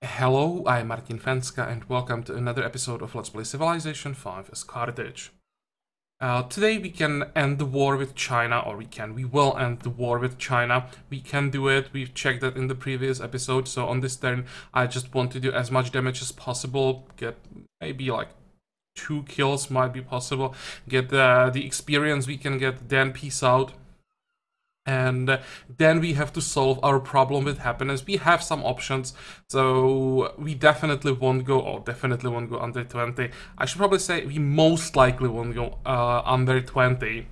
Hello, I'm Martin Fencka and welcome to another episode of Let's Play Civilization 5 as Carthage. Today we can end the war with China, or we will end the war with China. We can do it, we've checked that in the previous episode, so on this turn I just want to do as much damage as possible, get maybe like 2 kills might be possible, get the experience we can get, then peace out. And then we have to solve our problem with happiness. We have some options, so we definitely won't go, under 20. I should probably say we most likely won't go under 20.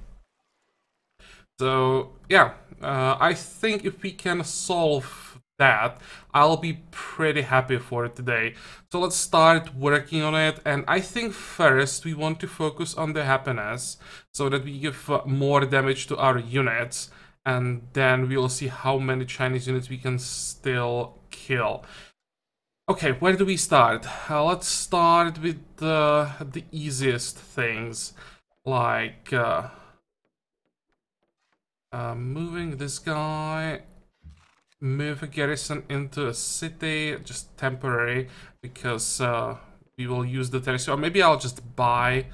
So yeah, I think if we can solve that, I'll be pretty happy for it today. So let's start working on it, and I think first we want to focus on the happiness so that we give more damage to our units. And then we'll see how many Chinese units we can still kill. Okay, where do we start? Let's start with the easiest things, like moving this guy, move a garrison into a city, just temporary, because we will use the territory. Or maybe I'll just buy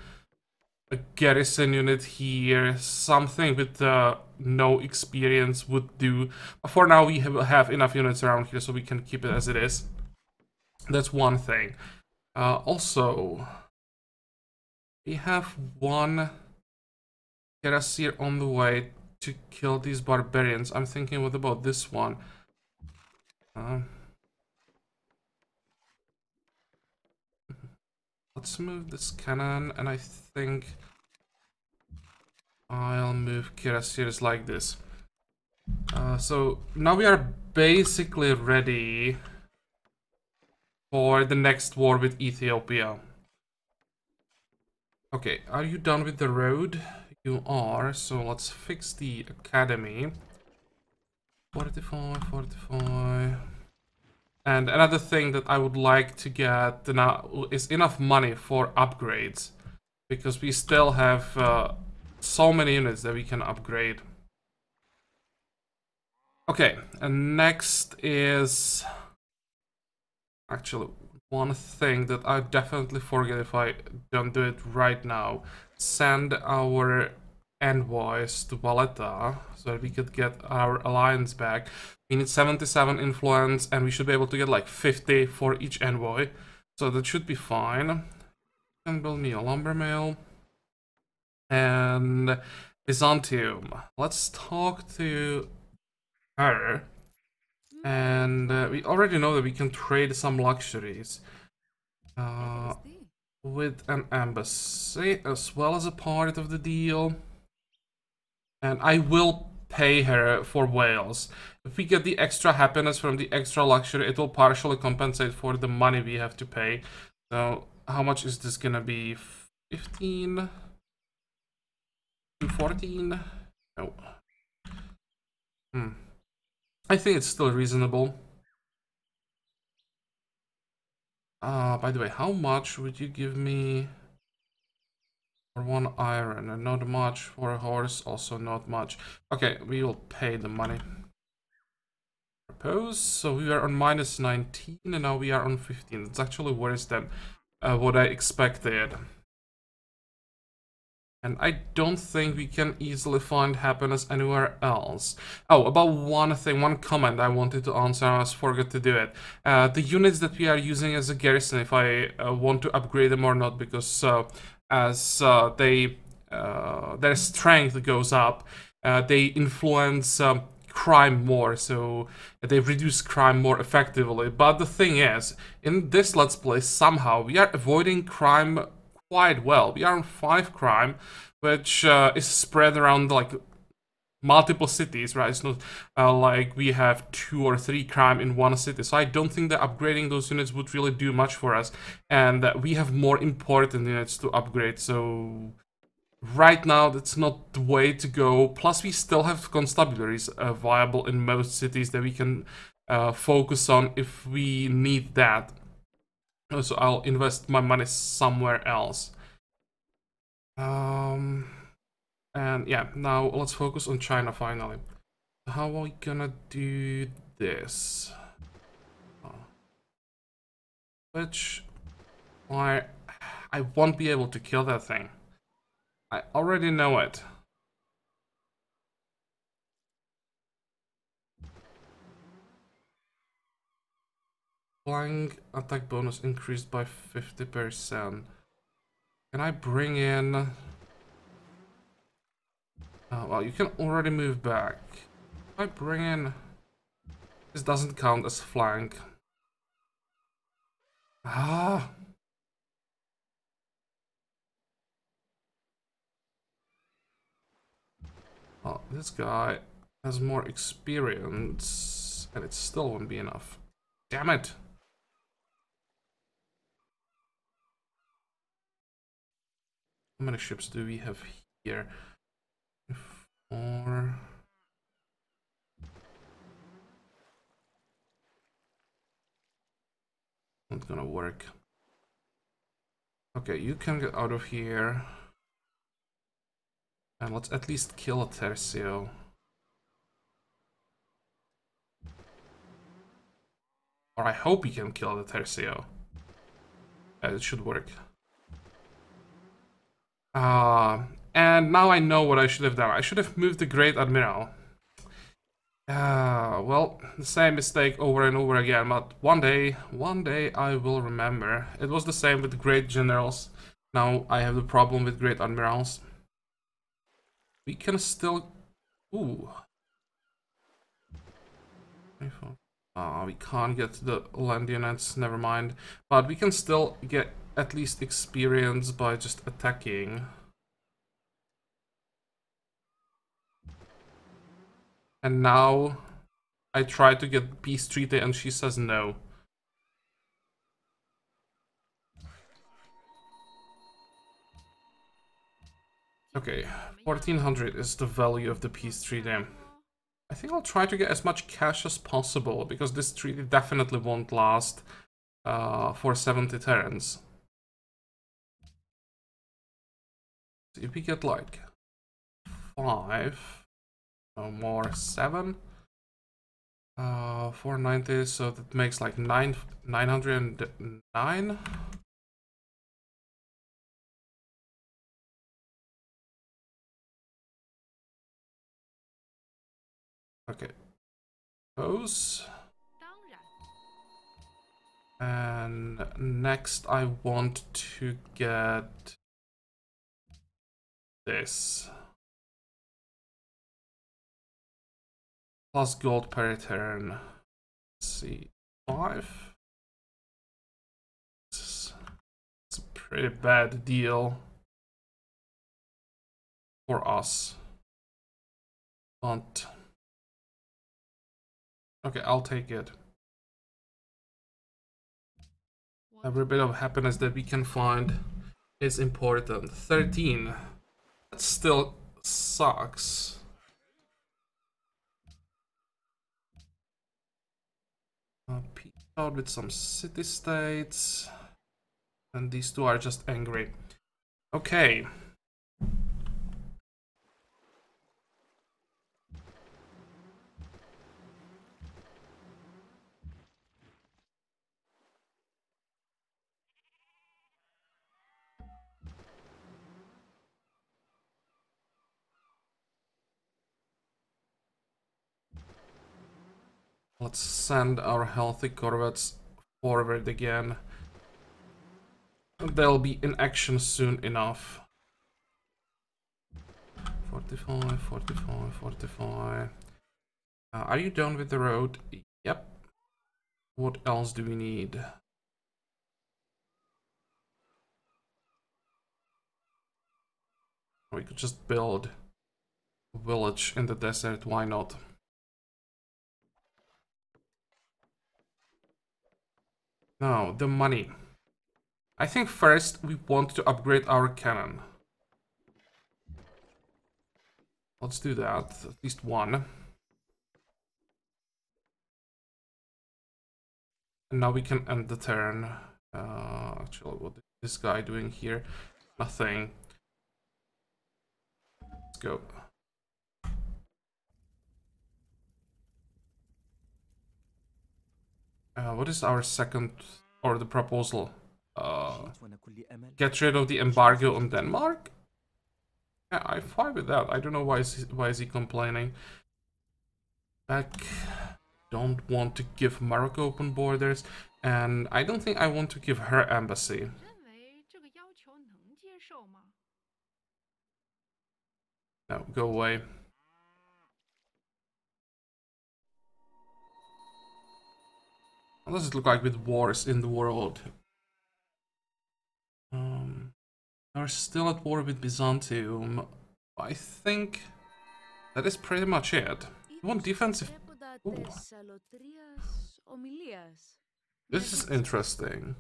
a garrison unit here, something with no experience would do. But for now we have enough units around here so we can keep it as it is. That's one thing. Also, we have one cuirassier on the way to kill these barbarians. I'm thinking, what about this one? Let's move this cannon, and I think I'll move cuirassiers like this. So now we are basically ready for the next war with Ethiopia. Okay, are you done with the road? You are, so let's fix the academy. 45, 45. And another thing that I would like to get now is enough money for upgrades, because we still have so many units that we can upgrade. Okay, and next is actually one thing that I definitely forget if I don't do it right now. Send our envoys to Valletta so that we could get our alliance back. We need 77 influence, and we should be able to get like 50 for each envoy, so that should be fine. And build me a lumber mill. And Byzantium. Let's talk to her. And we already know that we can trade some luxuries with an embassy as well as a part of the deal. And I will pay her for Wales. If we get the extra happiness from the extra luxury, it will partially compensate for the money we have to pay. So how much is this gonna be? 15 to 14? No. I think it's still reasonable. By the way, how much would you give me for 1 iron? And not much for a horse, also not much. Okay, we will pay the money. Propose. So we are on minus 19 and now we are on 15. It's actually worse than what I expected. And I don't think we can easily find happiness anywhere else. Oh, about one thing, one comment I wanted to answer, I forgot to do it. The units that we are using as a garrison, if I want to upgrade them or not, because as their strength goes up, they influence crime more, so they reduce crime more effectively. But the thing is, in this Let's Play, somehow we are avoiding crime quite well. We are on 5 crime, which is spread around like multiple cities, right? It's not like we have 2 or 3 crime in one city. So I don't think that upgrading those units would really do much for us, and we have more important units to upgrade. So right now that's not the way to go. Plus we still have constabularies viable in most cities that we can focus on if we need that. So I'll invest my money somewhere else. And yeah, now let's focus on China finally. How are we gonna do this? Which... why... I won't be able to kill that thing. I already know it. Flying attack bonus increased by 50%. Can I bring in... well, you can already move back. If I bring in... This doesn't count as flank. Ah! Well, this guy has more experience, and it still won't be enough. Damn it! How many ships do we have here? 4... Not gonna work. Okay, you can get out of here. And let's at least kill a Tercio. Or I hope we can kill the Tercio. It should work. And now I know what I should have done. I should have moved the Great Admiral. Well, the same mistake over and over again, but one day I will remember. It was the same with Great Generals. Now I have the problem with Great Admirals. We can still... Ooh. We can't get the land units, never mind. But we can still get at least experience by just attacking. And now I try to get peace treaty and she says no. Okay, 1400 is the value of the peace treaty. I think I'll try to get as much cash as possible, because this treaty definitely won't last for 70 turns. So if we get like 5, no more, 7, 490, so that makes like 909. Okay, those. And next I want to get this. Plus gold per turn. Let's see, 5. It's a pretty bad deal for us. But okay, I'll take it. Every bit of happiness that we can find is important. 13. That still sucks. Peace out with some city-states. And these two are just angry. Okay. Let's send our healthy corvettes forward again. They'll be in action soon enough. 45, 45, 45. Are you done with the road? Yep. What else do we need? We could just build a village in the desert, why not? Now, the money. I think first we want to upgrade our cannon. Let's do that, at least one. And now we can end the turn. Actually, what is this guy doing here? Nothing. Let's go. What is our second? or the proposal. Get rid of the embargo on Denmark? Yeah, I'm fine with that. I don't know why is he complaining. Back. Don't want to give Morocco open borders, and I don't think I want to give her embassy. No, go away. What does it look like with wars in the world? We're still at war with Byzantium. I think that is pretty much it. You want defensive? Ooh. This is interesting.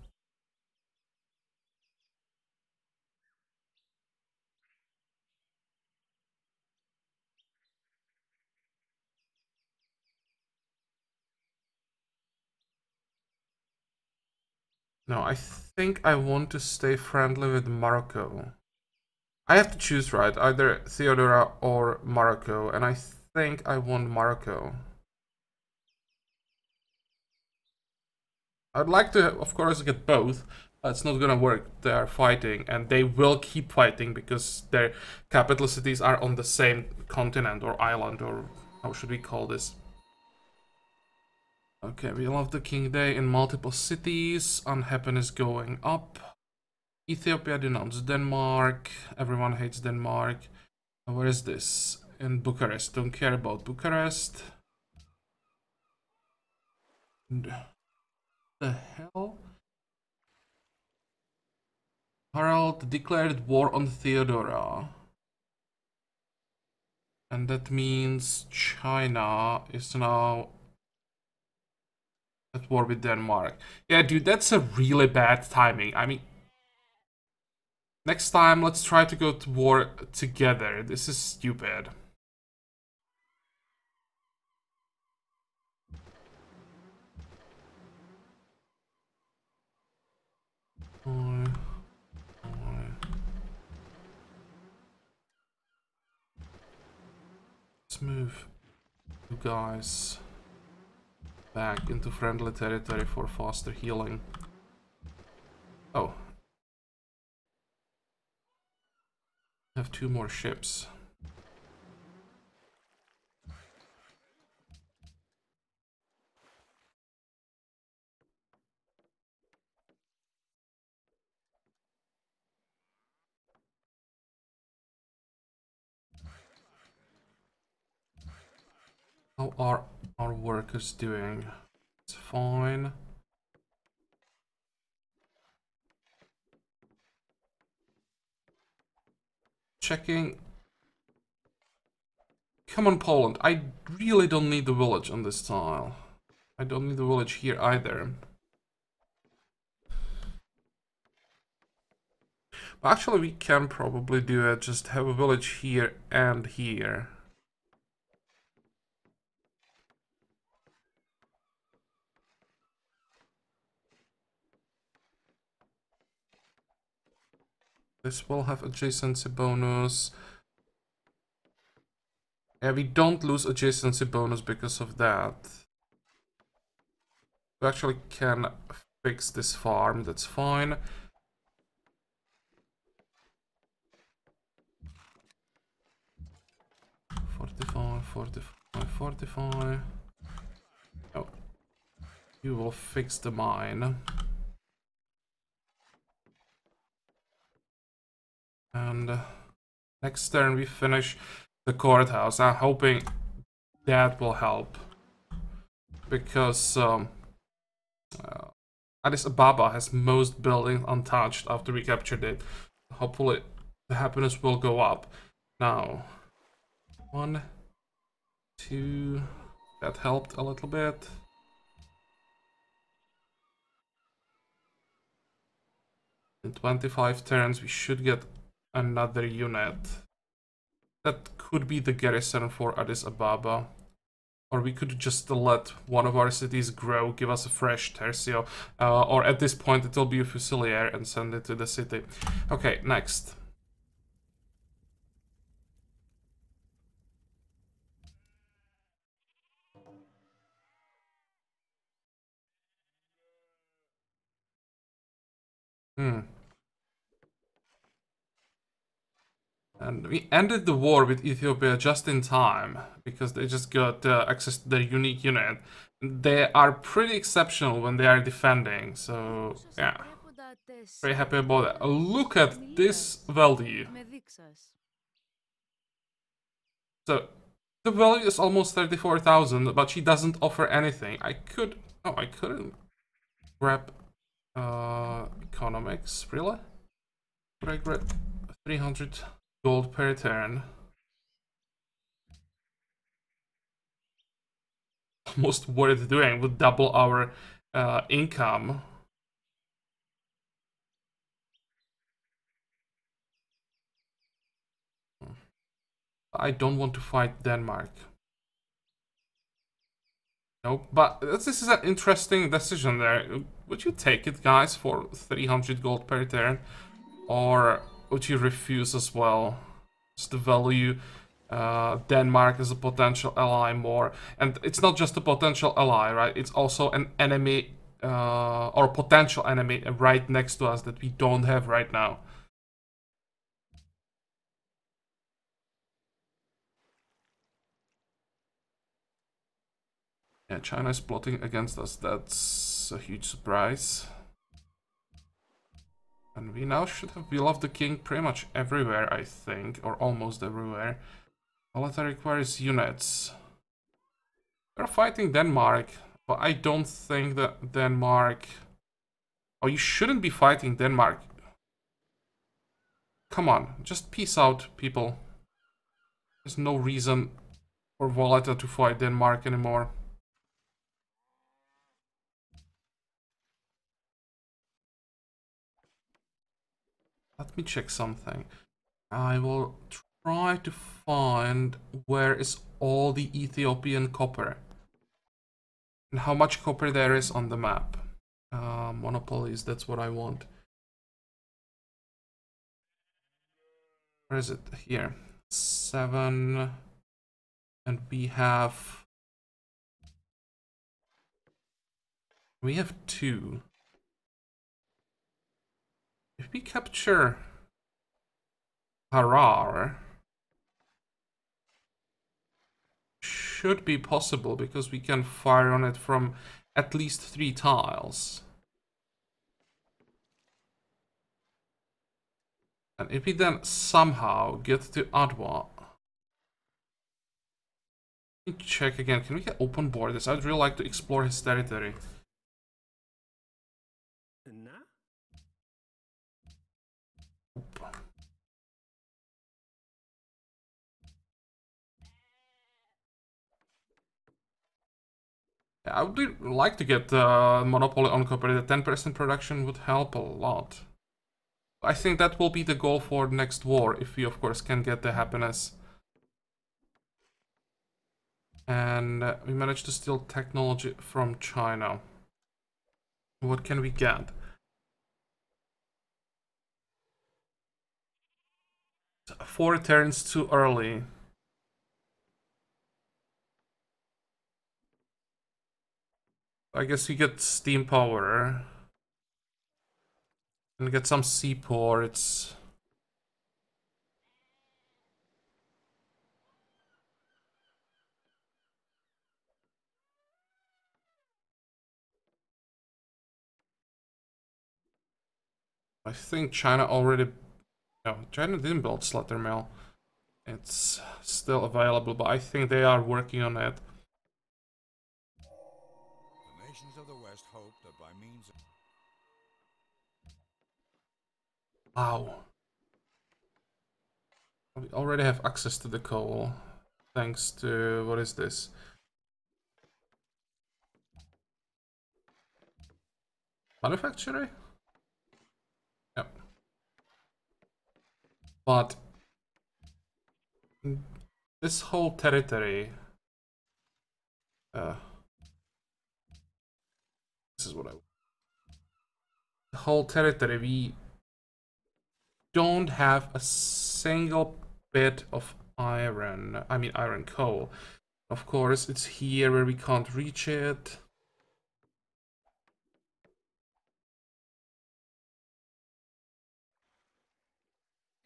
No, I think I want to stay friendly with Morocco. I have to choose, right? Either Theodora or Morocco, and I think I want Morocco. I'd like to, of course, get both. It's not gonna work. They are fighting, and they will keep fighting because their capital cities are on the same continent or island, or how should we call this? Okay, we love the King Day in multiple cities. Unhappiness going up. Ethiopia denounced Denmark. Everyone hates Denmark. Where is this? In Bucharest. Don't care about Bucharest. The hell? Harald declared war on Theodora. And that means China is now at war with Denmark. Yeah, dude, that's a really bad timing. I mean, next time, let's try to go to war together. This is stupid. Let's move you guys back into friendly territory for faster healing. Oh. I have 2 more ships. How are our workers doing? It's fine. Checking. Come on, Poland. I really don't need the village on this tile. I don't need the village here either. But actually, we can probably do it. Just have a village here and here. This will have adjacency bonus. Yeah, we don't lose adjacency bonus because of that. We actually can fix this farm, that's fine. Fortify. Oh. You will fix the mine. And next turn we finish the courthouse. I'm hoping that will help. Because Addis Ababa has most buildings untouched after we captured it. Hopefully the happiness will go up. Now, 1, 2, that helped a little bit. In 25 turns we should get another unit. That could be the garrison for Addis Ababa. Or we could just let one of our cities grow, give us a fresh tercio. Or at this point it'll be a fusilier and send it to the city. Okay, next. Hmm. And we ended the war with Ethiopia just in time, because they just got access to their unique unit. They are pretty exceptional when they are defending, so yeah. Very happy about that. Look at this value. So, the value is almost 34,000, but she doesn't offer anything. I could... Oh, I couldn't grab economics, really? Could I grab 300 gold per turn? Almost worth doing, would double our income. I don't want to fight Denmark. Nope, but this is an interesting decision there. Would you take it, guys, for 300 gold per turn? Or would you refuse as well? Just to value Denmark as a potential ally more. And it's not just a potential ally, right? It's also an enemy or potential enemy right next to us that we don't have right now. Yeah, China is plotting against us. That's a huge surprise. And we now should have beloved the king pretty much everywhere, I think. Or almost everywhere. All that requires units. We're fighting Denmark. But I don't think that Denmark... Oh, you shouldn't be fighting Denmark. Come on, just peace out, people. There's no reason for Valletta to fight Denmark anymore. Let me check something. I will try to find where is all the Ethiopian copper. And how much copper there is on the map. Monopolies, that's what I want. Where is it? Here. 7. And we have 2. If we capture Harar, should be possible because we can fire on it from at least 3 tiles. And if we then somehow get to Adwa, let me check again. Can we get open borders? I'd really like to explore his territory. I would like to get monopoly on copper. The 10% production would help a lot. I think that will be the goal for the next war, if we of course can get the happiness. And we managed to steal technology from China. What can we get? 4 turns too early. I guess we get steam power. And get some seaports. I think China already... No, China didn't build Slaughter Mill. It's still available, but I think they are working on it. The nations of the West hope that by means of... Wow. We already have access to the coal. Thanks to... what is this? Manufacturing? Yep. But... this whole territory... this is what I... the whole territory, we don't have a single bit of iron. I mean iron coal. Of course, it's here where we can't reach it.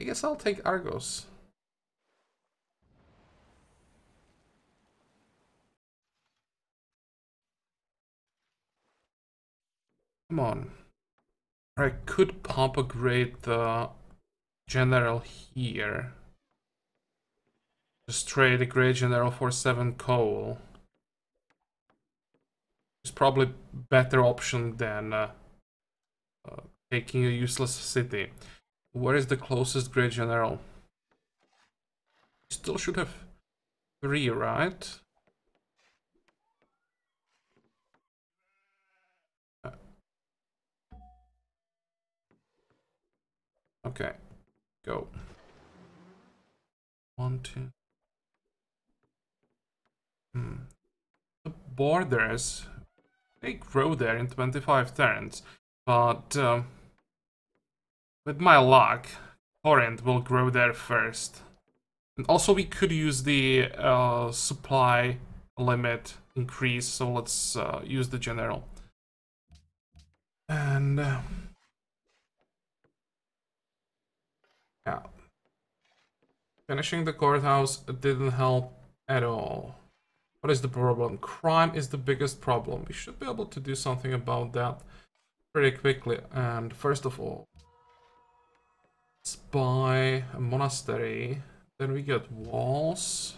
I guess I'll take Argos. Come on. I could pop a great general here. Just trade a great general for 7 coal. It's probably better option than taking a useless city. Where is the closest great general? Still should have 3, right? Okay, go. 1, 2. The borders, they grow there in 25 turns, but with my luck, Corinth will grow there first. And also we could use the supply limit increase, so let's use the general. And yeah, finishing the courthouse didn't help at all. What is the problem? Crime is the biggest problem. We should be able to do something about that pretty quickly. And first of all, let's buy a monastery. Then we get walls,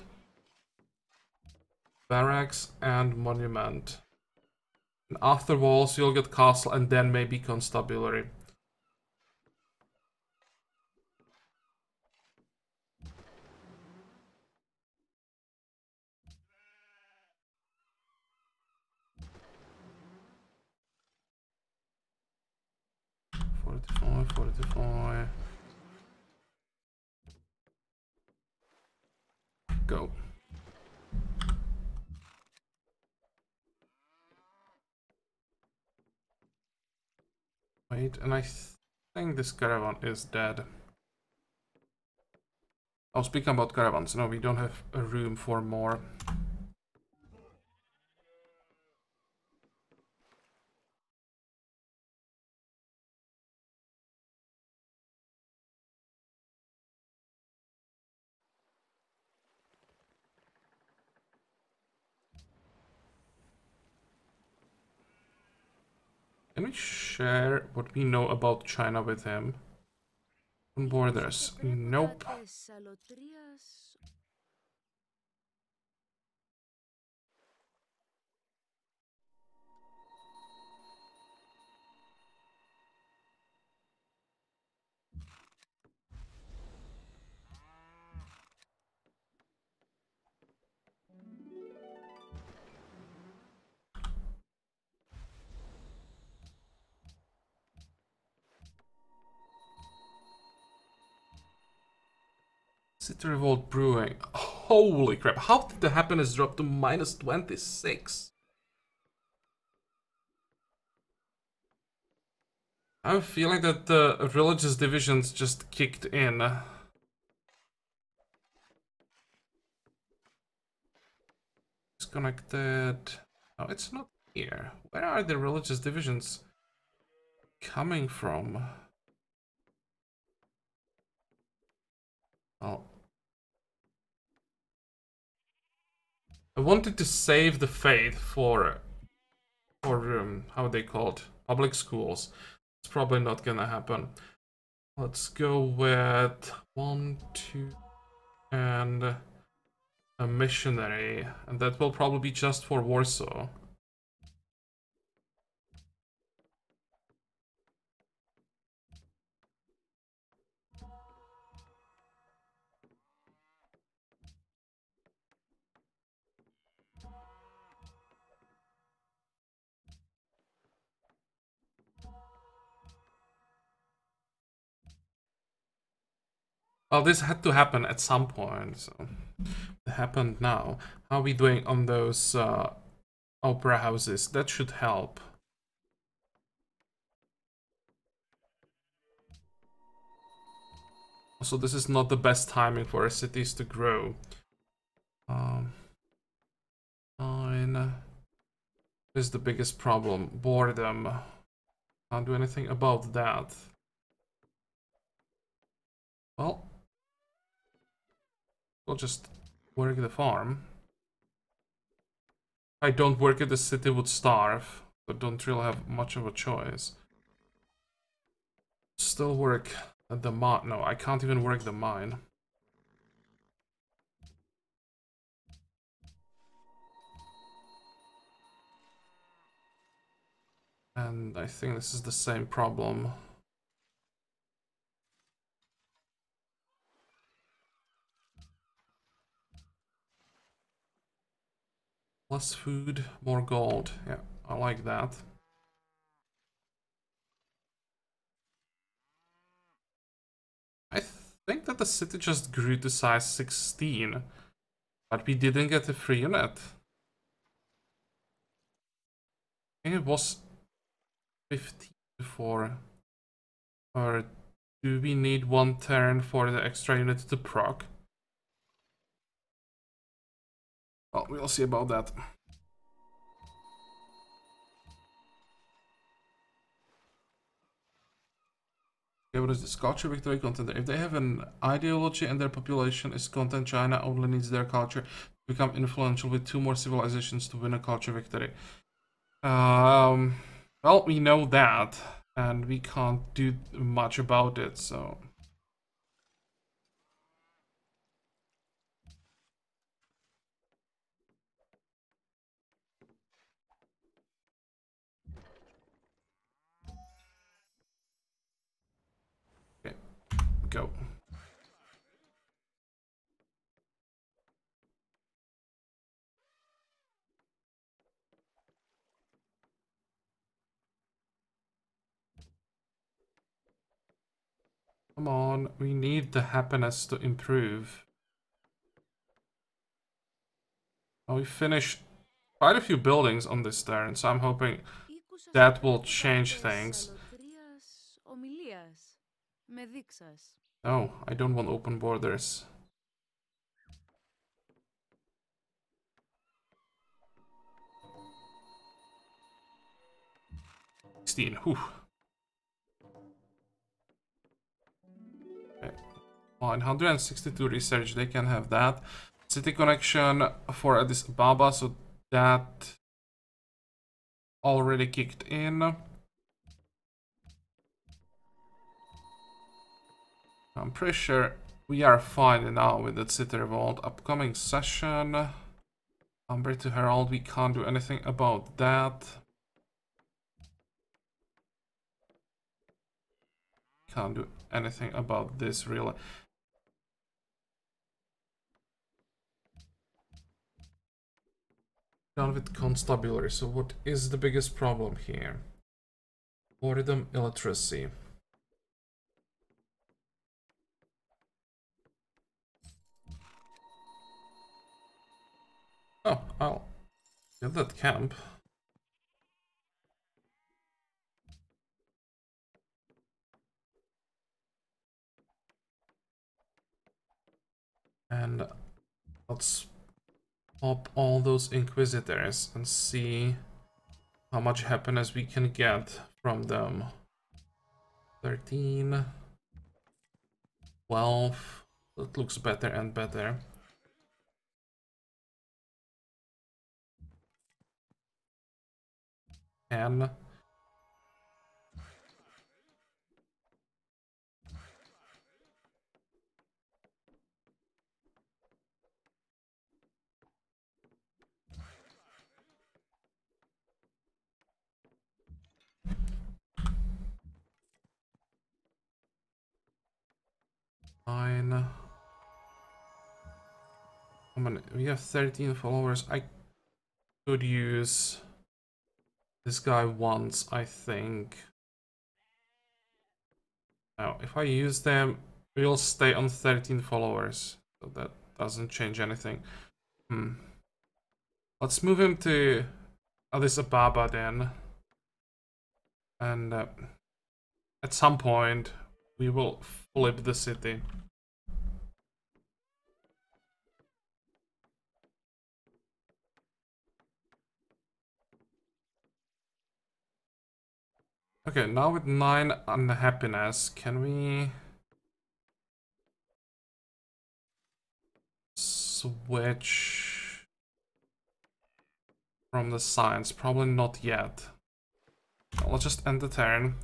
barracks, and monument. And after walls, you'll get castle and then maybe constabulary. Fortify. Go. Wait, and I think this caravan is dead. Oh, speaking about caravans, no, we don't have a room for more. Can we share what we know about China with him? On borders? Nope. City Revolt Brewing. Holy crap. How did the happiness drop to minus 26? I'm feeling that the religious divisions just kicked in. Disconnected. Oh, it's not here. Where are the religious divisions coming from? Oh. I wanted to save the faith for how are they called? Public schools. It's probably not gonna happen. Let's go with 1, 2, and a missionary. And that will probably be just for Warsaw. Well, this had to happen at some point, so it happened now. How are we doing on those opera houses? That should help. Also, this is not the best timing for cities to grow. Fine. This is the biggest problem. Boredom. Can't do anything about that. Well, We'll just work the farm. If I don't work it, the city would starve. But don't really have much of a choice. Still work at the mine. No, I can't even work the mine. And I think this is the same problem. Less food, more gold. Yeah, I like that. I think that the city just grew to size 16. But we didn't get a free unit. I think it was 15 before. Or do we need one turn for the extra unit to proc? Well, we'll see about that. Okay, what is this? Culture victory content. If they have an ideology and their population is content, China only needs their culture to become influential with 2 more civilizations to win a culture victory. Well, we know that, and we can't do much about it, so... Okay, go. Come on, we need the happiness to improve. Oh, we finished quite a few buildings on this turn, so I'm hoping that will change things. No, I don't want open borders. Whew. Okay. 162 research, they can have that. City connection for Addis Ababa, so that already kicked in. I'm pretty sure we are fine now with the city revolt. Upcoming session. Umber to Herald, we can't do anything about that. Can't do anything about this really. Done with constabulary, so what is the biggest problem here? Boredom, illiteracy. Oh, I'll get that camp. And let's pop all those inquisitors and see how much happiness we can get from them. 13, 12, that looks better and better. And 9. Come on, we have 13 followers. I could use this guy once, I think. Now, if I use them, we'll stay on 13 followers. So that doesn't change anything. Let's move him to Addis Ababa then. And at some point, we will flip the city. Okay, now with 9 unhappiness, can we switch from the science? Probably not yet. Well, let's just end the turn.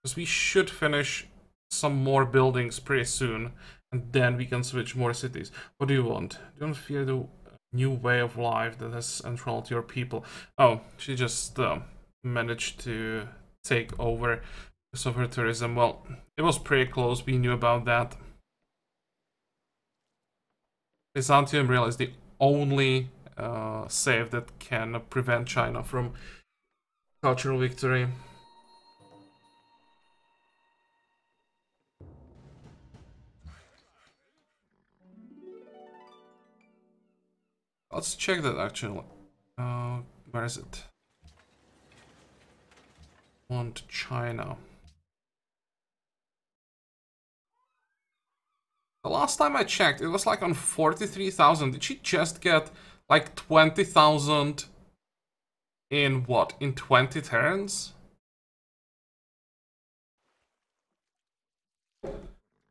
Because we should finish some more buildings pretty soon. And then we can switch more cities. What do you want? Don't fear the new way of life that has enthralled your people. Oh, she just managed to take over because of her tourism. Well, it was pretty close. We knew about that. Byzantium Real is the only save that can prevent China from cultural victory. Let's check that actually. Where is it? Want China. The last time I checked, it was like on 43,000. Did she just get like 20,000 in what? In 20 turns?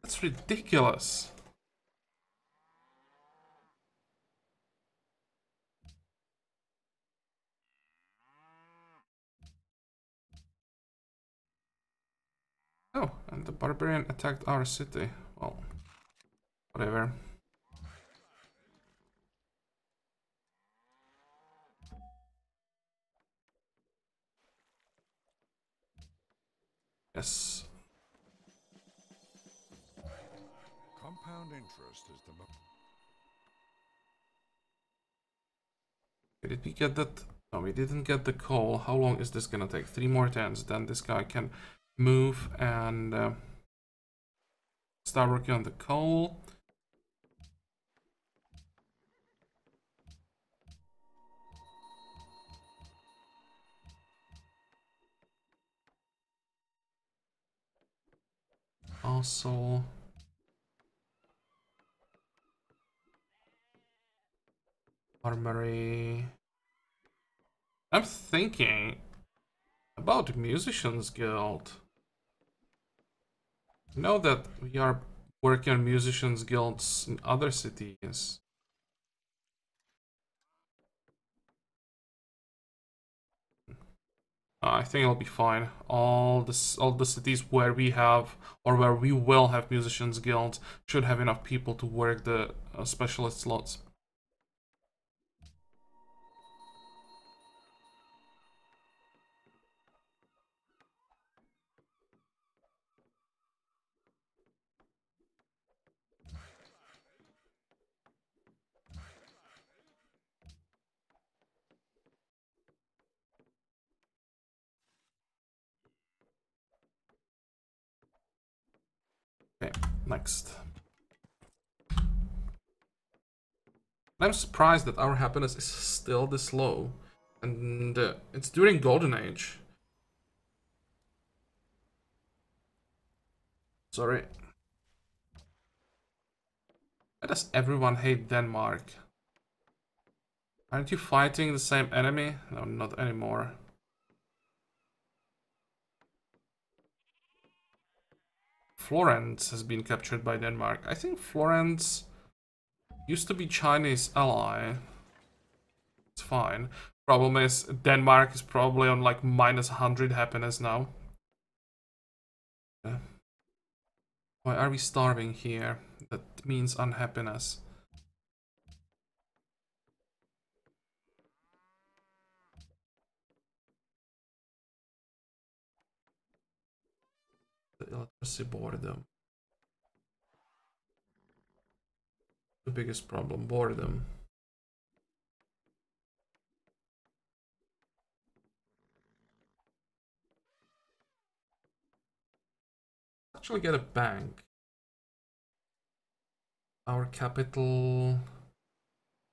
That's ridiculous. Oh, and the barbarian attacked our city. Well, whatever. Yes. Compound interest is the Did we get that? No, we didn't get the coal. How long is this gonna take? 3 more turns. Then this guy can move and start working on the coal. Also, armory. I'm thinking about Musicians Guild. I know that we are working on Musicians Guilds in other cities. I think it'll be fine. All the cities where we have or where we will have Musicians Guilds should have enough people to work the specialist slots. Okay, next. I'm surprised that our happiness is still this low. And it's during Golden Age. Sorry. Why does everyone hate Denmark? Aren't you fighting the same enemy? No, not anymore. Florence has been captured by Denmark. I think Florence used to be Chinese ally. It's fine. Problem is, Denmark is probably on like minus 100 happiness now. Why are we starving here? That means unhappiness. The electricity boredom. The biggest problem, boredom. Actually get a bank. Our capital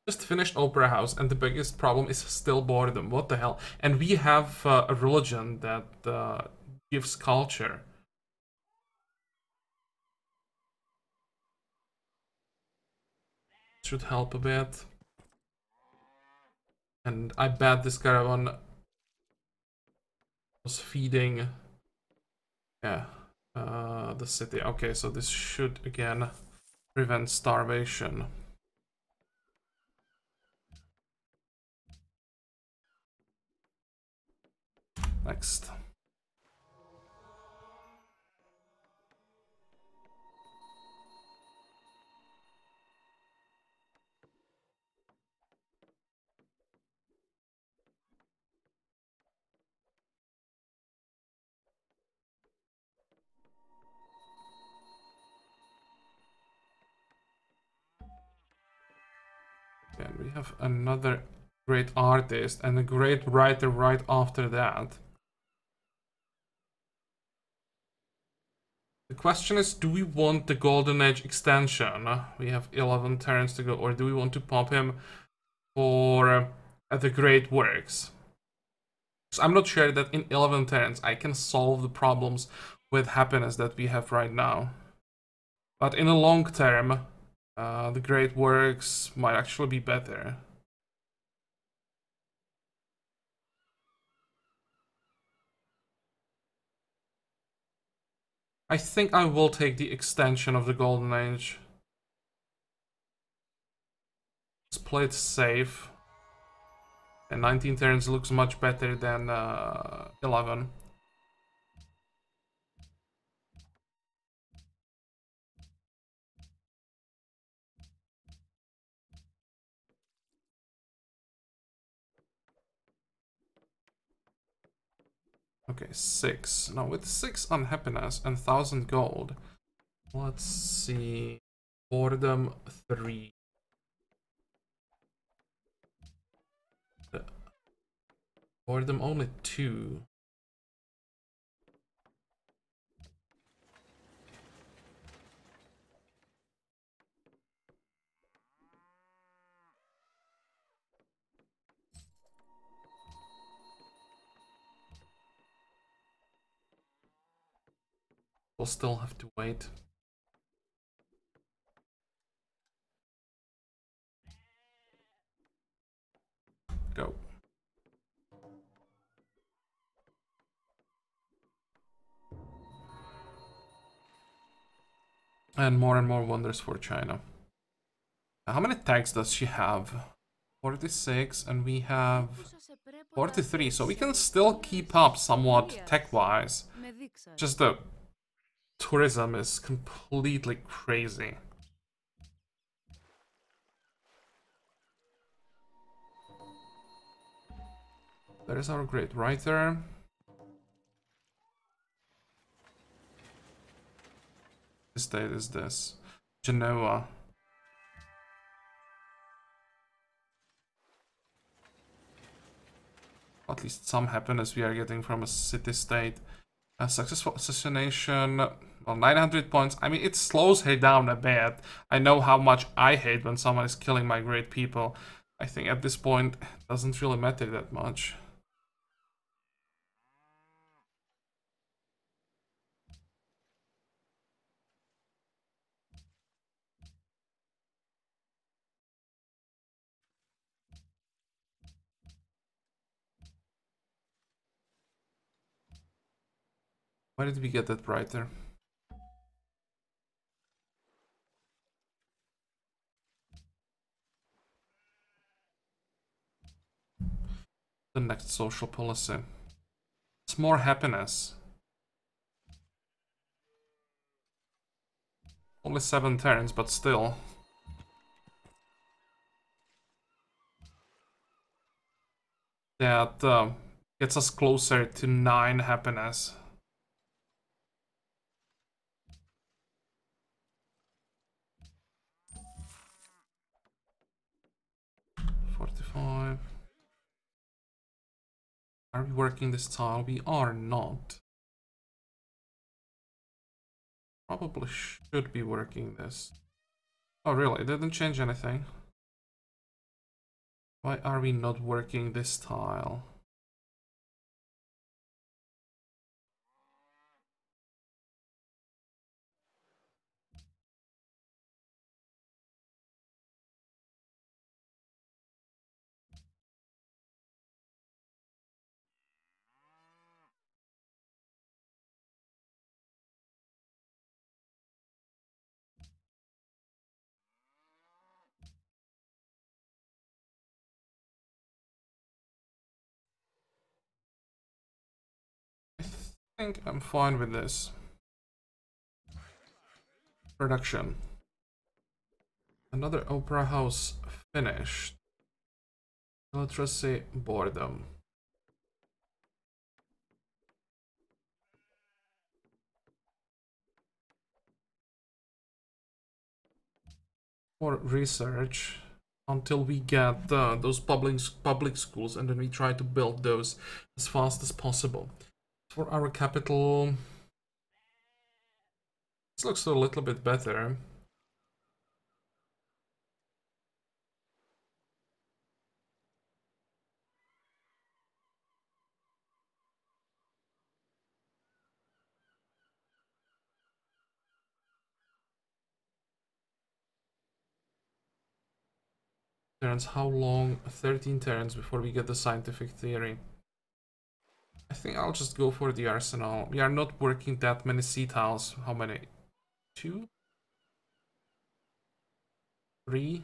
just finished Opera House, and the biggest problem is still boredom. What the hell? And we have a religion that gives culture. Should help a bit. And I bet this caravan was feeding, yeah, the city. Okay, so this should again prevent starvation. Next. And we have another great artist and a great writer right after that. The question is, do we want the Golden Age extension? We have 11 turns to go, or do we want to pop him for the great works? So I'm not sure that in 11 turns I can solve the problems with happiness that we have right now. But in a long term, the great works might actually be better. I think I will take the extension of the Golden Age. Let's play it safe. And 19 turns looks much better than 11. Okay, 6. Now with 6 unhappiness and 1000 gold, let's see. Boredom 3. Boredom only 2. We'll still have to wait. Go. And more wonders for China. How many tags does she have? 46, and we have 43, so we can still keep up somewhat tech-wise. Just the tourism is completely crazy. There is our great writer. This state is this. Genoa. At least some happiness we are getting from a city-state. A successful assassination. Well, 900 points. I mean, it slows her down a bit. I know how much I hate when someone is killing my great people. I think at this point, it doesn't really matter that much. Where did we get that writer? The next social policy. It's more happiness. Only 7 turns, but still. That gets us closer to 9 happiness. Are we working this tile? We are not. Probably should be working this. Oh really? It didn't change anything. Why are we not working this tile? think I'm fine with this. Production. Another opera house finished. Illiteracy, boredom. For research until we get those public schools, and then we try to build those as fast as possible. For our capital, this looks a little bit better. Turns, how long? 13 turns before we get the scientific theory. I think I'll just go for the arsenal. We are not working that many sea tiles. How many? 2? 3?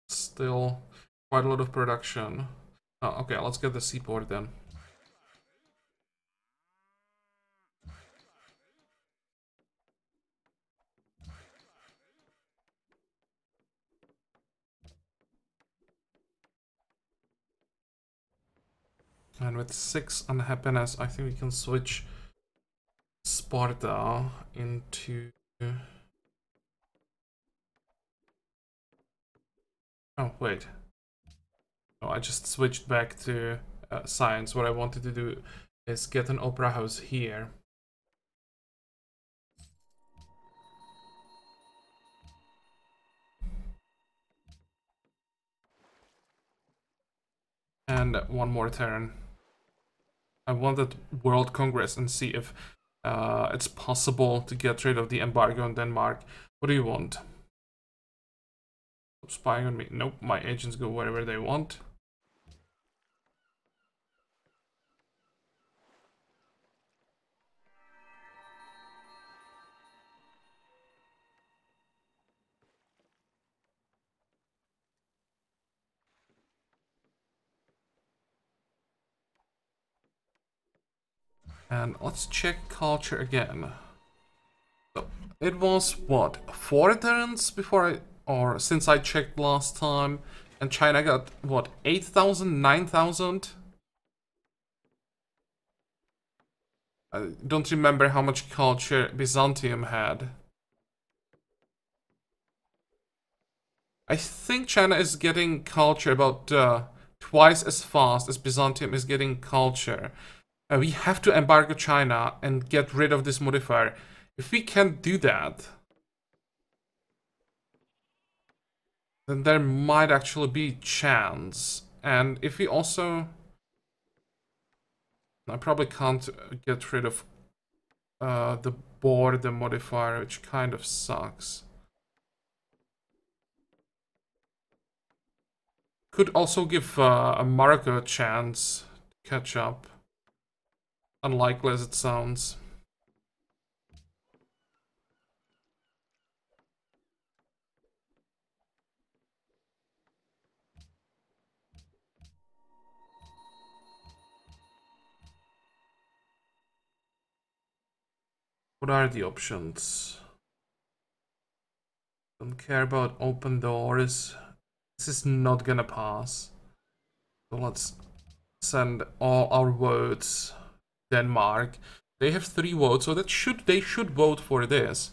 Still quite a lot of production. Oh, okay, let's get the seaport then. And with 6 unhappiness, I think we can switch Sparta into... Oh, wait. No, I just switched back to science. What I wanted to do is get an opera house here. And one more turn. I wanted World Congress and see if it's possible to get rid of the embargo on Denmark. What do you want? Stop spying on me. Nope, my agents go wherever they want. And let's check culture again. So it was what, 4 turns before or since I checked last time, and China got what, 8,000, 9,000? I don't remember how much culture Byzantium had. I think China is getting culture about twice as fast as Byzantium is getting culture. We have to embargo China and get rid of this modifier. If we can't do that, then there might actually be chance. And if we also... I probably can't get rid of the border modifier, which kind of sucks. Could also give Morocco a chance to catch up. Unlikely as it sounds. What are the options? Don't care about open doors. This is not gonna pass. So let's send all our votes. Denmark. They have 3 votes, so they should vote for this.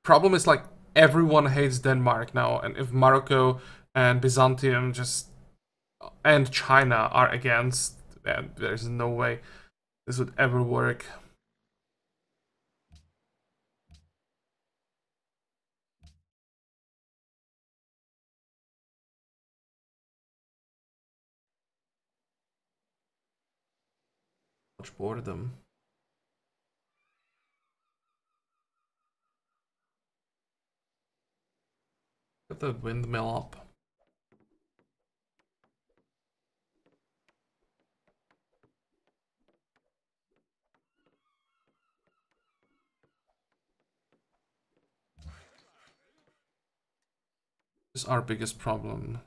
Problem is, like, everyone hates Denmark now, and if Morocco and Byzantium and China are against, then there's no way this would ever work. Much boredom. Get the windmill up. is our biggest problem.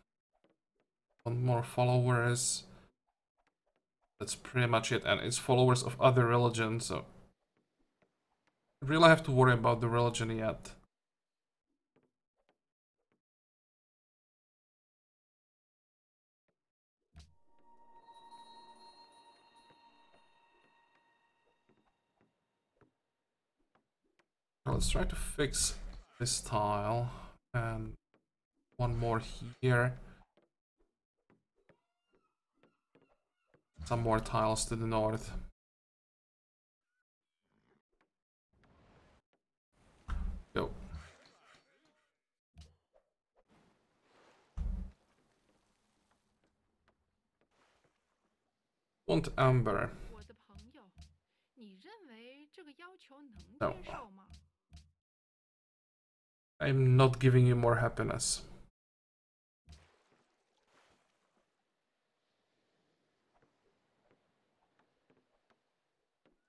Want more followers. That's pretty much it, and it's followers of other religions, so I really have to worry about the religion yet. Now let's try to fix this tile, and one more here. Some more tiles to the north. Go. Want amber. No. I'm not giving you more happiness.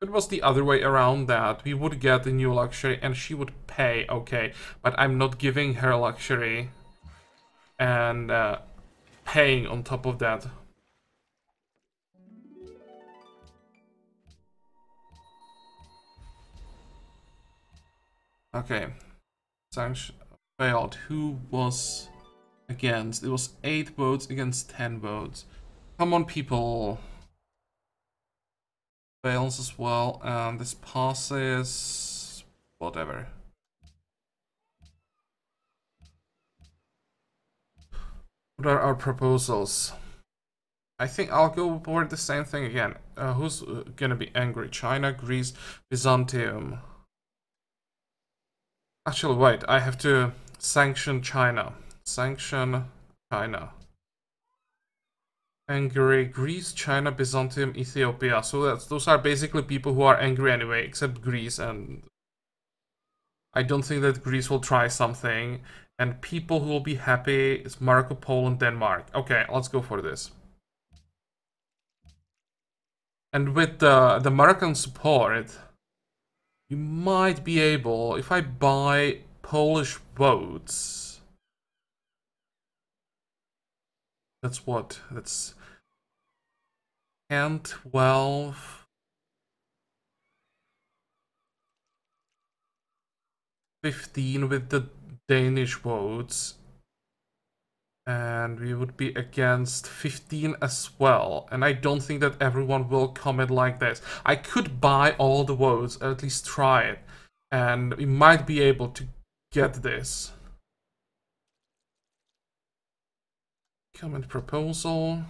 If it was the other way around, that we would get a new luxury and she would pay, okay, but I'm not giving her luxury and paying on top of that. Okay, sanction failed. Who was against? It was 8 votes against 10 votes. Come on, people. Fails as well, and this passes. Whatever. What are our proposals? I think I'll go for the same thing again. Who's gonna be angry? China, Greece, Byzantium. Actually, wait, I have to sanction China. Sanction China. Angry, Greece, China, Byzantium, Ethiopia. So those are basically people who are angry anyway, except Greece, and I don't think that Greece will try something. And people who will be happy is Morocco, Poland, Denmark. Okay, let's go for this. And with the Moroccan support, you might be able, if I buy Polish votes, that's what? That's 10, 12, 15 with the Danish votes. And we would be against 15 as well. And I don't think that everyone will comment like this. I could buy all the votes, or at least try it. And we might be able to get this. Comment proposal.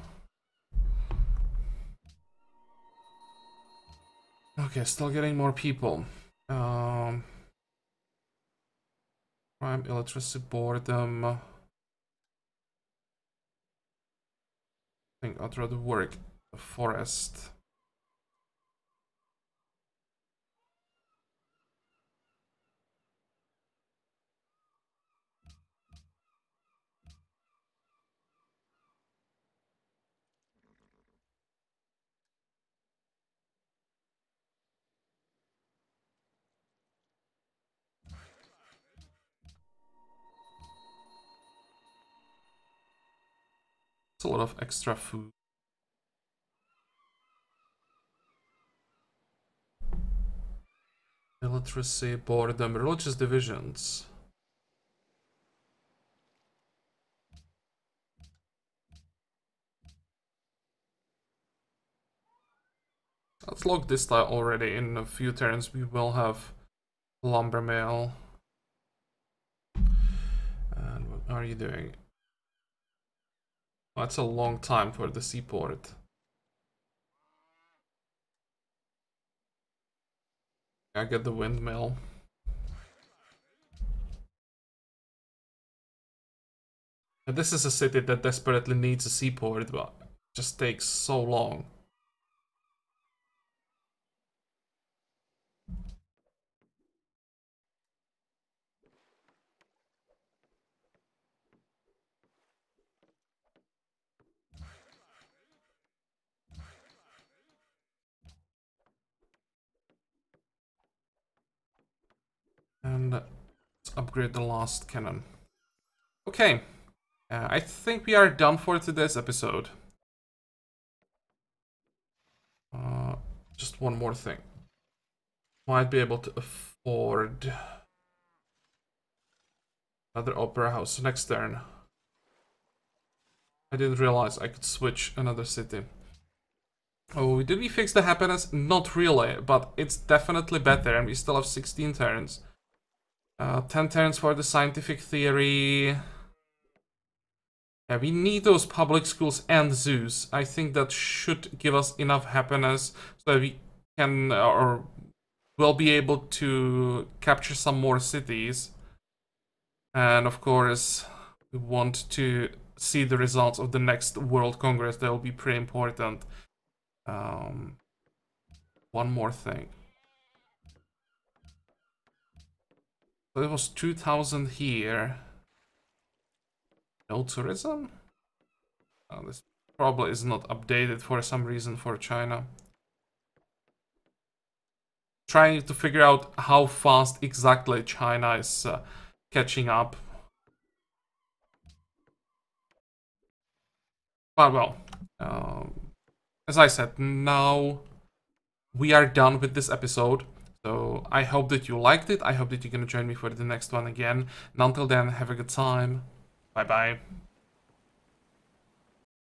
Okay, still getting more people. Crime, illiteracy, boredom. I think I'd rather work the forest. It's a lot of extra food. Illiteracy, boredom, religious divisions. Let's log this tile already. In a few turns we will have lumber mill. And what are you doing? That's a long time for the seaport. I get the windmill. And this is a city that desperately needs a seaport, but it just takes so long. And let's upgrade the last cannon. Okay, I think we are done for today's episode. Just one more thing. Might be able to afford another opera house next turn. I didn't realize I could switch another city. Oh, did we fix the happiness? Not really, but it's definitely better, and we still have 16 turns. 10 turns for the scientific theory. Yeah, we need those public schools and zoos. I think that should give us enough happiness so that we can, or will be able to capture some more cities. And of course, we want to see the results of the next World Congress. That will be pretty important. One more thing. So it was 2,000 here. No tourism? Oh, this probably is not updated for some reason for China. Trying to figure out how fast exactly China is catching up. But well, as I said, now we are done with this episode. So I hope that you liked it. I hope that you're gonna join me for the next one again. And until then, have a good time. Bye bye.